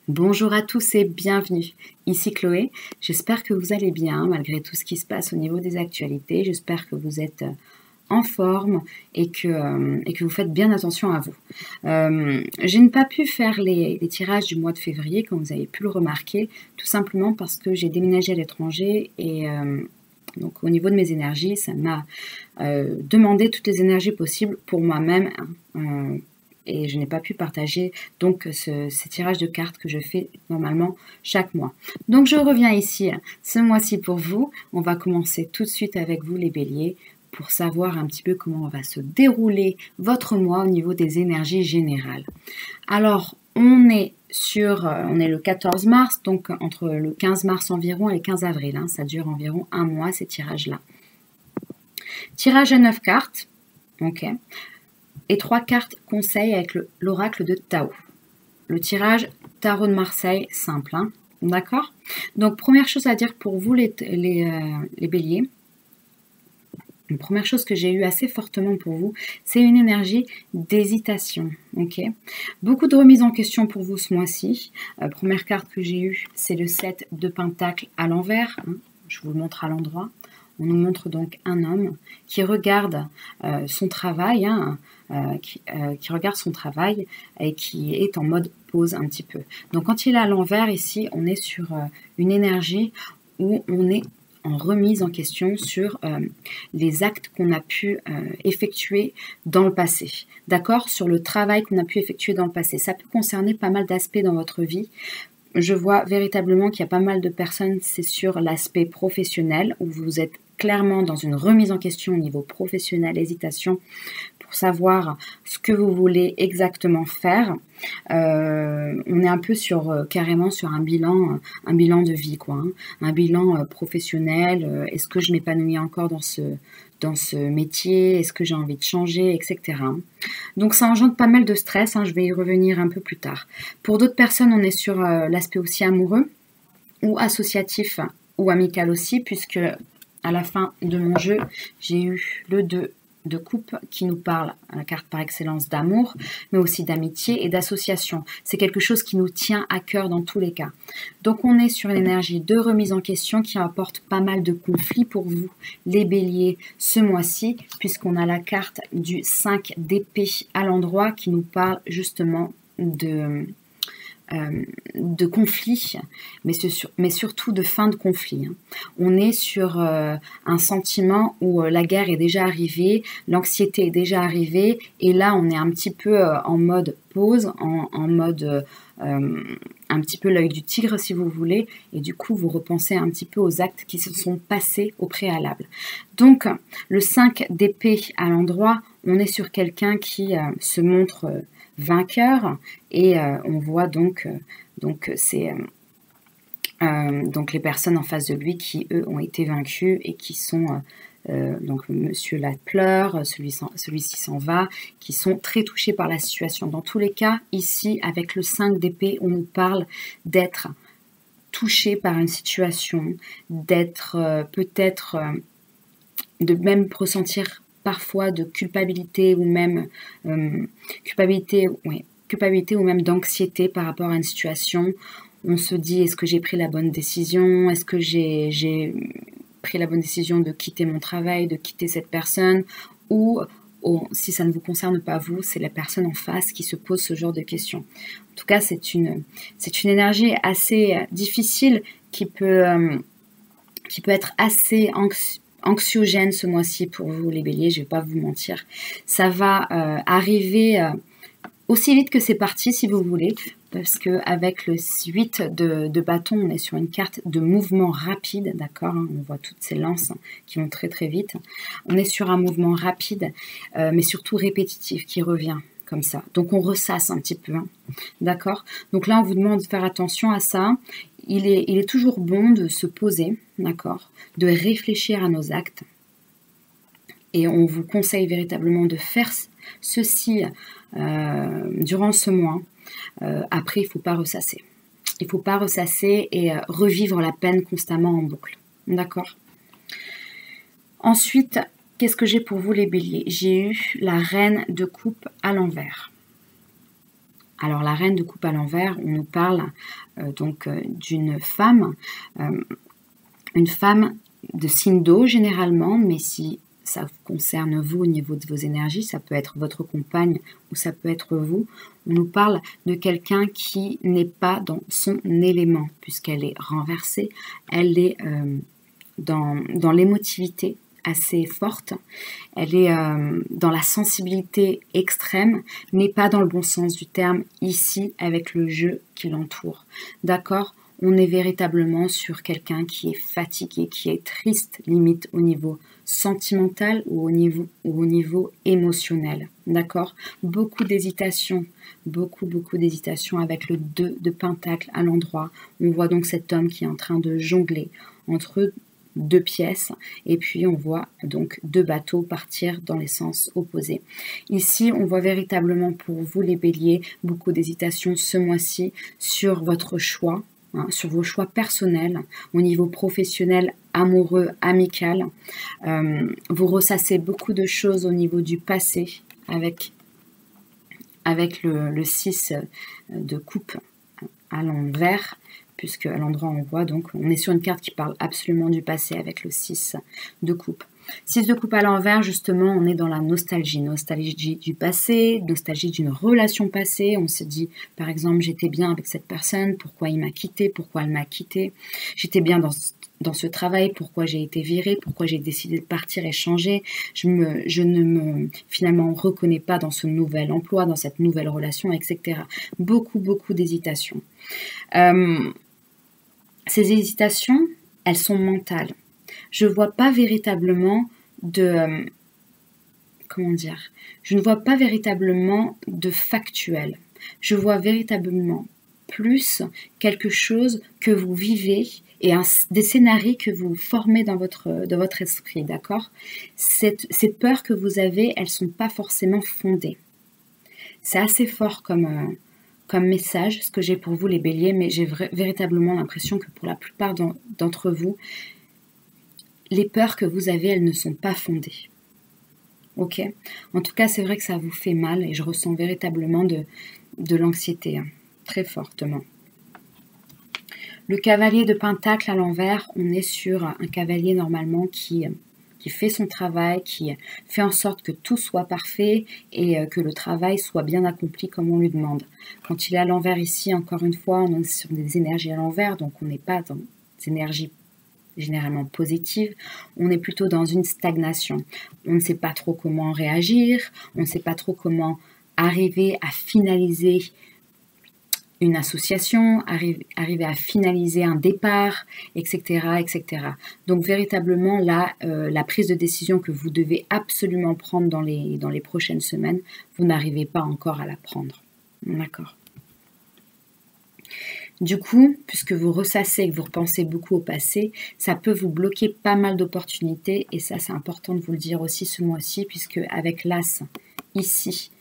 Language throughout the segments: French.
Bonjour à tous et bienvenue. Ici Chloé, j'espère que vous allez bien malgré tout ce qui se passe au niveau des actualités. J'espère que vous êtes en forme et que vous faites bien attention à vous. Je n'ai pas pu faire les tirages du mois de février, comme vous avez pu le remarquer, tout simplement parce que j'ai déménagé à l'étranger et donc au niveau de mes énergies, ça m'a demandé toutes les énergies possibles pour moi-même. Et je n'ai pas pu partager donc ces tirages de cartes que je fais normalement chaque mois. Donc je reviens ici ce mois-ci pour vous. On va commencer tout de suite avec vous les béliers pour savoir un petit peu comment va se dérouler votre mois au niveau des énergies générales. Alors on est le 14 mars, donc entre le 15 mars environ et le 15 avril. Ça dure environ un mois ces tirages-là. Tirage à 9 cartes. Ok. Et 3 cartes conseils avec l'oracle de Tao. Le tirage tarot de Marseille, simple. D'accord? Donc, première chose à dire pour vous, les béliers. La première chose que j'ai eue assez fortement pour vous, c'est une énergie d'hésitation. Ok? Beaucoup de remises en question pour vous ce mois-ci. Première carte que j'ai eue, c'est le 7 de Pentacle à l'envers. Je vous le montre à l'endroit. On nous montre donc un homme qui regarde son travail, qui regarde son travail et qui est en mode pause un petit peu. Donc quand il est à l'envers ici, on est sur une énergie où on est en remise en question sur les actes qu'on a pu effectuer dans le passé. D'accord? Sur le travail qu'on a pu effectuer dans le passé. Ça peut concerner pas mal d'aspects dans votre vie. Je vois véritablement qu'il y a pas mal de personnes, c'est sur l'aspect professionnel, où vous êtes clairement dans une remise en question au niveau professionnel, hésitation, pour savoir ce que vous voulez exactement faire. On est un peu carrément sur un bilan de vie, quoi. Un bilan professionnel. Est-ce que je m'épanouis encore dans ce métier? Est-ce que j'ai envie de changer, etc. Donc ça engendre pas mal de stress, je vais y revenir un peu plus tard. Pour d'autres personnes, on est sur l'aspect aussi amoureux ou associatif ou amical aussi, puisque à la fin de mon jeu, j'ai eu le 2 de coupe qui nous parle, la carte par excellence d'amour, mais aussi d'amitié et d'association. C'est quelque chose qui nous tient à cœur dans tous les cas. Donc on est sur une énergie de remise en question qui apporte pas mal de conflits pour vous, les béliers, ce mois-ci, puisqu'on a la carte du 5 d'épée à l'endroit qui nous parle justement de conflit, mais surtout de fin de conflit. On est sur un sentiment où la guerre est déjà arrivée, l'anxiété est déjà arrivée, et là on est un petit peu en mode pause, en mode un petit peu l'œil du tigre si vous voulez, et du coup vous repensez un petit peu aux actes qui se sont passés au préalable. Donc le 5 d'épée à l'endroit, on est sur quelqu'un qui se montre vainqueur, et on voit donc c'est donc les personnes en face de lui qui eux ont été vaincus et qui sont donc monsieur là pleure, celui-ci s'en va, qui sont très touchés par la situation. Dans tous les cas, ici avec le 5 d'épée, on nous parle d'être touché par une situation, d'être peut-être de même ressentir parfois de culpabilité ou même culpabilité ou même d'anxiété par rapport à une situation. On se dit, est-ce que j'ai pris la bonne décision? Est-ce que j'ai pris la bonne décision de quitter mon travail, de quitter cette personne? Ou si ça ne vous concerne pas vous, c'est la personne en face qui se pose ce genre de questions. En tout cas, c'est une énergie assez difficile qui peut être assez anxiogène ce mois-ci pour vous les béliers, je ne vais pas vous mentir. Ça va arriver aussi vite que c'est parti si vous voulez, parce qu'avec le 8 de bâton, on est sur une carte de mouvement rapide, d'accord, on voit toutes ces lances qui vont très très vite. On est sur un mouvement rapide, mais surtout répétitif, qui revient comme ça. Donc on ressasse un petit peu, d'accord. Donc là, on vous demande de faire attention à ça. Il est toujours bon de se poser, d'accord, de réfléchir à nos actes. Et on vous conseille véritablement de faire ceci durant ce mois. Après, il ne faut pas ressasser. Il ne faut pas ressasser et revivre la peine constamment en boucle. D'accord? Ensuite, qu'est-ce que j'ai pour vous les béliers? J'ai eu la reine de coupe à l'envers. Alors la reine de coupe à l'envers, on nous parle d'une femme, une femme de signe d'eau généralement, mais si ça vous concerne vous au niveau de vos énergies, ça peut être votre compagne ou ça peut être vous. On nous parle de quelqu'un qui n'est pas dans son élément, puisqu'elle est renversée, elle est dans l'émotivité assez forte, elle est dans la sensibilité extrême, mais pas dans le bon sens du terme ici avec le jeu qui l'entoure. D'accord ? On est véritablement sur quelqu'un qui est fatigué, qui est triste, limite au niveau sentimental ou au niveau émotionnel. D'accord ? Beaucoup d'hésitation, beaucoup d'hésitation avec le 2 de pentacle à l'endroit. On voit donc cet homme qui est en train de jongler entre deux pièces et puis on voit donc deux bateaux partir dans les sens opposés. Ici, on voit véritablement pour vous les béliers beaucoup d'hésitation ce mois-ci sur votre choix. Sur vos choix personnels, au niveau professionnel, amoureux, amical. Vous ressassez beaucoup de choses au niveau du passé avec le 6 de coupe à l'envers, puisque à l'endroit on voit, donc on est sur une carte qui parle absolument du passé avec le 6 de coupe. 6 de coupe à l'envers, justement, on est dans la nostalgie du passé, nostalgie d'une relation passée. On se dit, par exemple, j'étais bien avec cette personne, pourquoi il m'a quitté, pourquoi elle m'a quitté. J'étais bien dans ce travail, pourquoi j'ai été virée, pourquoi j'ai décidé de partir et changer. Je ne me finalement reconnais pas dans ce nouvel emploi, dans cette nouvelle relation, etc. Beaucoup d'hésitations. Ces hésitations, elles sont mentales. Je ne vois pas véritablement je ne vois pas véritablement de factuel. Je vois véritablement plus quelque chose que vous vivez et des scénarios que vous formez dans votre esprit, d'accord ? Ces peurs que vous avez, elles ne sont pas forcément fondées. C'est assez fort comme message, ce que j'ai pour vous les béliers, mais j'ai véritablement l'impression que pour la plupart d'entre vous, les peurs que vous avez, elles ne sont pas fondées. Ok ? En tout cas, c'est vrai que ça vous fait mal et je ressens véritablement de l'anxiété, très fortement. Le cavalier de pentacle à l'envers, on est sur un cavalier normalement qui fait son travail, qui fait en sorte que tout soit parfait et que le travail soit bien accompli comme on lui demande. Quand il est à l'envers ici, encore une fois, on est sur des énergies à l'envers, donc on n'est pas dans des énergies généralement positive, on est plutôt dans une stagnation. On ne sait pas trop comment réagir, on ne sait pas trop comment arriver à finaliser une association, arriver à finaliser un départ, etc. etc. Donc véritablement là, la prise de décision que vous devez absolument prendre dans les prochaines semaines, vous n'arrivez pas encore à la prendre. D'accord ? Du coup, puisque vous ressassez et que vous repensez beaucoup au passé, ça peut vous bloquer pas mal d'opportunités et ça c'est important de vous le dire aussi ce mois-ci puisque avec l'As ici,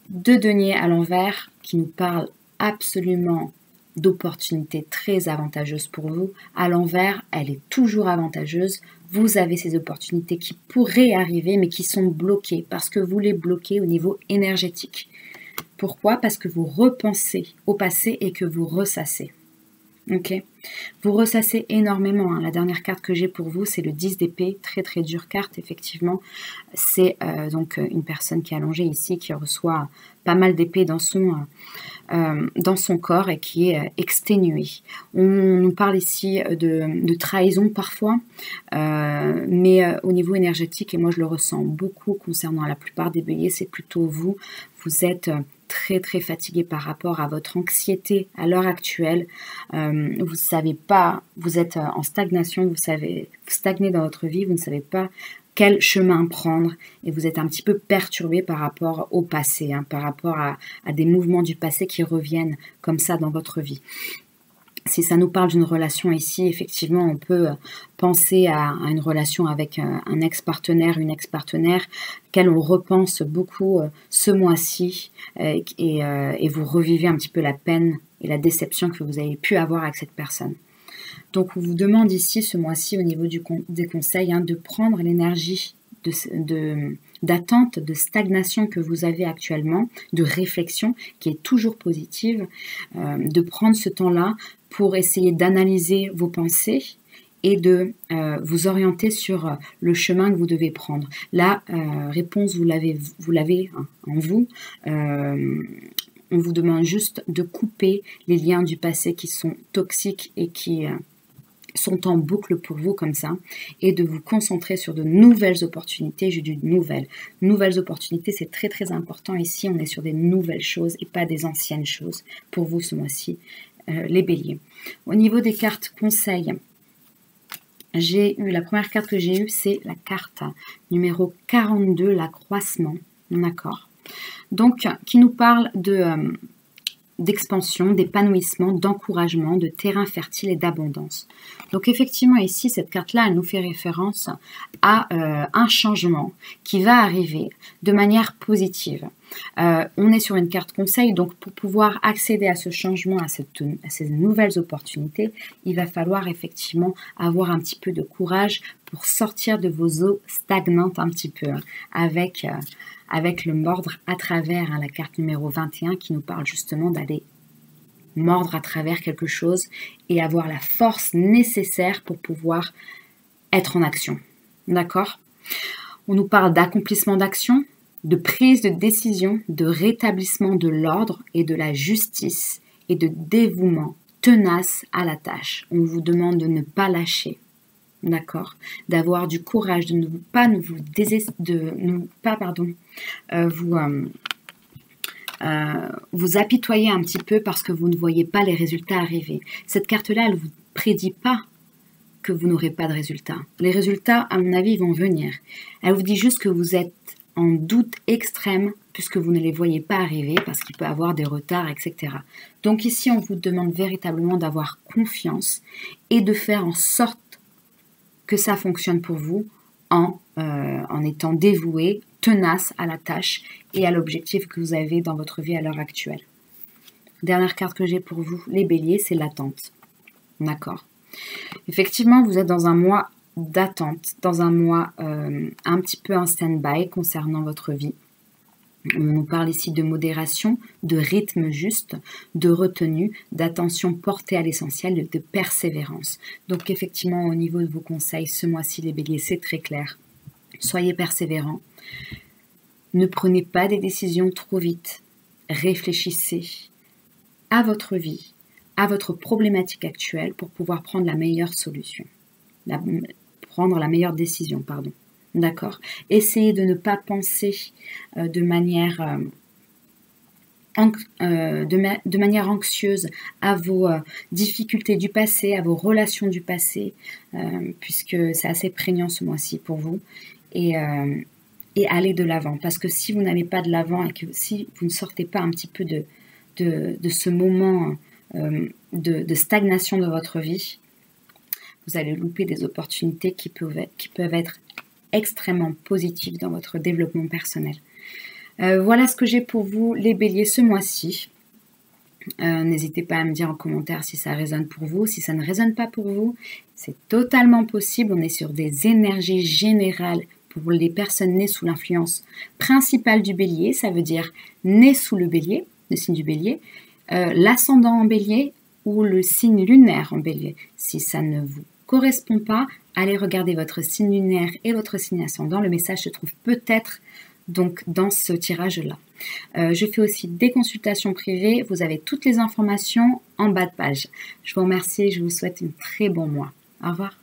de denier à l'envers qui nous parle absolument d'opportunités très avantageuses pour vous, à l'envers elle est toujours avantageuse, vous avez ces opportunités qui pourraient arriver mais qui sont bloquées parce que vous les bloquez au niveau énergétique. Pourquoi ? Parce que vous repensez au passé et que vous ressassez. Ok ? Vous ressassez énormément. La dernière carte que j'ai pour vous, c'est le 10 d'épée. Très très dure carte, effectivement. C'est donc une personne qui est allongée ici, qui reçoit pas mal d'épées dans son corps et qui est exténuée. On nous parle ici de trahison parfois, mais au niveau énergétique, et moi je le ressens beaucoup concernant la plupart des béliers, c'est plutôt vous. Vous êtes très très fatigué par rapport à votre anxiété à l'heure actuelle. Vous savez pas, vous êtes en stagnation, vous stagnez dans votre vie, vous ne savez pas quel chemin prendre et vous êtes un petit peu perturbé par rapport au passé, par rapport à des mouvements du passé qui reviennent comme ça dans votre vie. Si ça nous parle d'une relation ici, effectivement, on peut penser à une relation avec un ex-partenaire, une ex-partenaire, qu'elle on repense beaucoup ce mois-ci et vous revivez un petit peu la peine et la déception que vous avez pu avoir avec cette personne. Donc, on vous demande ici, ce mois-ci, au niveau des conseils, de prendre l'énergie d'attente, de stagnation que vous avez actuellement, de réflexion qui est toujours positive, de prendre ce temps-là pour essayer d'analyser vos pensées et de vous orienter sur le chemin que vous devez prendre. La réponse, vous l'avez en vous. On vous demande juste de couper les liens du passé qui sont toxiques et qui sont en boucle pour vous comme ça, et de vous concentrer sur de nouvelles opportunités. Je dis nouvelles opportunités, c'est très très important. Ici, on est sur des nouvelles choses et pas des anciennes choses pour vous ce mois-ci, les béliers. Au niveau des cartes conseils, la première carte que j'ai eue, c'est la carte numéro 42, l'accroissement, d'accord. Donc, qui nous parle d'expansion, d'épanouissement, d'encouragement, de terrain fertile et d'abondance. Donc effectivement ici, cette carte-là, elle nous fait référence à un changement qui va arriver de manière positive. On est sur une carte conseil, donc pour pouvoir accéder à ce changement, à ces nouvelles opportunités, il va falloir effectivement avoir un petit peu de courage pour sortir de vos eaux stagnantes un petit peu, avec le mordre à travers, la carte numéro 21 qui nous parle justement d'aller mordre à travers quelque chose et avoir la force nécessaire pour pouvoir être en action. D'accord ? On nous parle d'accomplissement d'action, de prise de décision, de rétablissement de l'ordre et de la justice et de dévouement tenace à la tâche. On vous demande de ne pas lâcher. D'accord, d'avoir du courage, de ne pas vous apitoyer un petit peu parce que vous ne voyez pas les résultats arriver. Cette carte-là, elle ne vous prédit pas que vous n'aurez pas de résultats. Les résultats, à mon avis, vont venir. Elle vous dit juste que vous êtes en doute extrême puisque vous ne les voyez pas arriver parce qu'il peut y avoir des retards, etc. Donc ici, on vous demande véritablement d'avoir confiance et de faire en sorte que ça fonctionne pour vous en étant dévoué, tenace à la tâche et à l'objectif que vous avez dans votre vie à l'heure actuelle. Dernière carte que j'ai pour vous, les béliers, c'est l'attente. D'accord. Effectivement, vous êtes dans un mois d'attente, dans un mois un petit peu en stand-by concernant votre vie. On nous parle ici de modération, de rythme juste, de retenue, d'attention portée à l'essentiel, de persévérance. Donc effectivement, au niveau de vos conseils, ce mois-ci, les béliers, c'est très clair. Soyez persévérants. Ne prenez pas des décisions trop vite. Réfléchissez à votre vie, à votre problématique actuelle pour pouvoir prendre la meilleure solution. Prendre la meilleure décision, pardon. D'accord. Essayez de ne pas penser de manière anxieuse à vos difficultés du passé, à vos relations du passé, puisque c'est assez prégnant ce mois-ci pour vous. Et aller de l'avant. Parce que si vous n'allez pas de l'avant et que si vous ne sortez pas un petit peu de ce moment de stagnation de votre vie, vous allez louper des opportunités qui peuvent être extrêmement positif dans votre développement personnel. Voilà ce que j'ai pour vous, les béliers, ce mois-ci. N'hésitez pas à me dire en commentaire si ça résonne pour vous. Si ça ne résonne pas pour vous, c'est totalement possible. On est sur des énergies générales pour les personnes nées sous l'influence principale du bélier. Ça veut dire nées sous le bélier, le signe du bélier, l'ascendant en bélier ou le signe lunaire en bélier. Si ça ne vous correspond pas, allez regarder votre signe lunaire et votre signe ascendant. Le message se trouve peut-être donc dans ce tirage-là. Je fais aussi des consultations privées. Vous avez toutes les informations en bas de page. Je vous remercie et je vous souhaite un très bon mois. Au revoir.